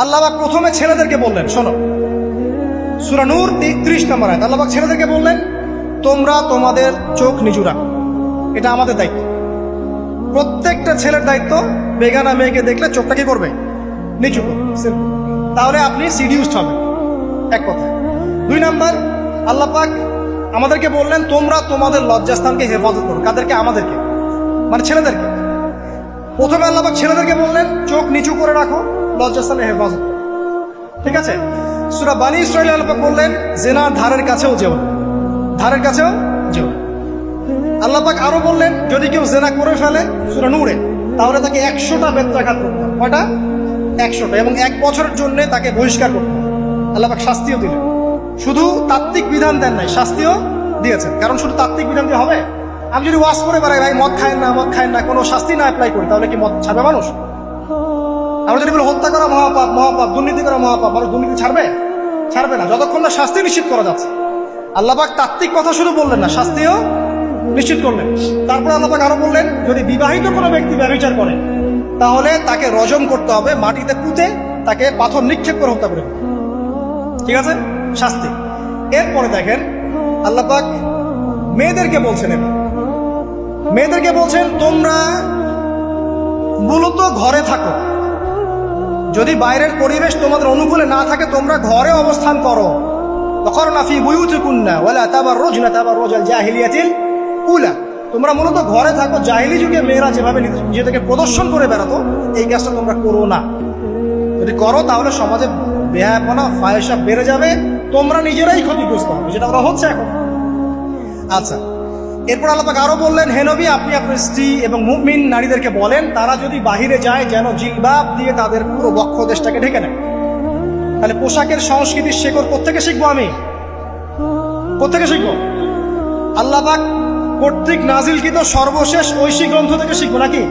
আল্লাহ পাক প্রথমে ছেলেদেরকে বললেন, শোনো, সূরা নূর 30 নম্বর আয়াত। আল্লাহ পাক ছেলেদেরকে বললেন, তোমরা তোমাদের চোখ নিচু রাখো, এটা আমাদের দায়িত্ব। প্রত্যেকটা ছেলের দায়িত্ব বেগানা মেয়েকে দেখলে চোখটা কি করবে? নিচু করবে। তাহলে আপনি সিডিউসড হবেন, এক কথা। 2 নাম্বার, আল্লাহ পাক আমাদেরকে বললেন, তোমরা তোমাদের লজ্জাস্থানকে হেফাজত করো। কাদেরকে? আমাদেরকে, মানে ছেলেদেরকে। প্রথমে আল্লাহ পাক ছেলেদেরকে বললেন, চোখ নিচু করে রাখো, লজ্জাস্থানে হেফাজত করো। ঠিক আছে? সূরা বানী ইসরাঈল আল্লাহ পাক বললেন, জিনার ধারের কাছেও যেও না, ধারের কাছেও যেও না। আল্লাহ পাক আরো বললেন, যদি কেউ জিনা করে ফেলে, সূরা নূরে, তাহলে তাকে 100টা বেত্রাঘাত করতে হবে। কয়টা? 100টা, এবং 1 বছরের জন্য তাকে বহিষ্কার করতে হবে। আল্লাহ পাক শাস্তিও দিলেন, শুধু তাত্ত্বিক বিধান দেন নাই, শাস্তিও দিয়েছেন। কারণ শুধু তাত্ত্বিক বিধান দিয়ে হবে? আমি যদি ওয়াজ করে বেড়াই, ভাই মদ খায় না, মদ খায় না, কোনো শাস্তি না অ্যাপ্লাই করি, তাহলে কি মদ ছাড়বে মানুষ? আমরা যদি বলি হত্যা করা মহাপাপ, মহাপাপ, দুর্নীতি করা মহাপাপ, মানুষ দুর্নীতি ছাড়বে? ছাড়বে না, যতক্ষণ না শাস্তি নিশ্চিত করা যাচ্ছে। আল্লাহ পাক তাত্ত্বিক কথা শুধু বললেন না, শাস্তিও নিশ্চিত করলেন। তারপর আল্লাহ পাক আরো বললেন, যদি বিবাহিত কোনো ব্যক্তি ব্যভিচার করে, তাহলে তাকে রজম করতে হবে, মাটিতে পুঁতে তাকে পাথর নিক্ষেপ করে হত্যা করে। ঠিক আছে? শাস্তি। এরপরে দেখেন আল্লাহ পাক মেয়েদেরকে বলছেন, মেয়েদেরকে বলছেন, তোমরা মূলত ঘরে থাকো, যদি বাইরের পরিবেশ তোমাদের অনুকূলে না থাকে, তোমরা ঘরে অবস্থান করো। ওয়াকরনা ফি বুয়ুতিকুন্না ওয়ালা তাবাররুজনা তাবাররুজাল জাহিলিয়াতিল উলা। তোমরা মূলত ঘরে থাকো। জাহিলি যুগে মেয়েরা যেভাবে নিজেদেরকে প্রদর্শন করে বেড়াতো, এই কাজটা তোমরা করো না। যদি করো তাহলে সমাজে বেহায়াপনা, ফাহিশা বেড়ে যাবে, তোমরা নিজেরাই ক্ষতিগ্রস্ত হবে, যেটা ওরা হচ্ছে এখন। আচ্ছা, এরপর আল্লাহ পাক আরো বললেন, হে নবী, আপনি আপনার স্ত্রী এবং মুমিন নারীদেরকে বলেন, তারা যদি বাহিরে যায় যেন জিলবাব দিয়ে তাদের পুরো বক্ষ দেশটাকে ঢেকে নেয়। তাহলে পোশাকের সংস্কৃতির শেকড় কোত্থেকে শিখবো? আমি কোত্থেকে শিখবো? আল্লাহ পাক কর্তৃক নাজিলকৃত সর্বশেষ ঐশী গ্রন্থ থেকে শিখবো নাকি?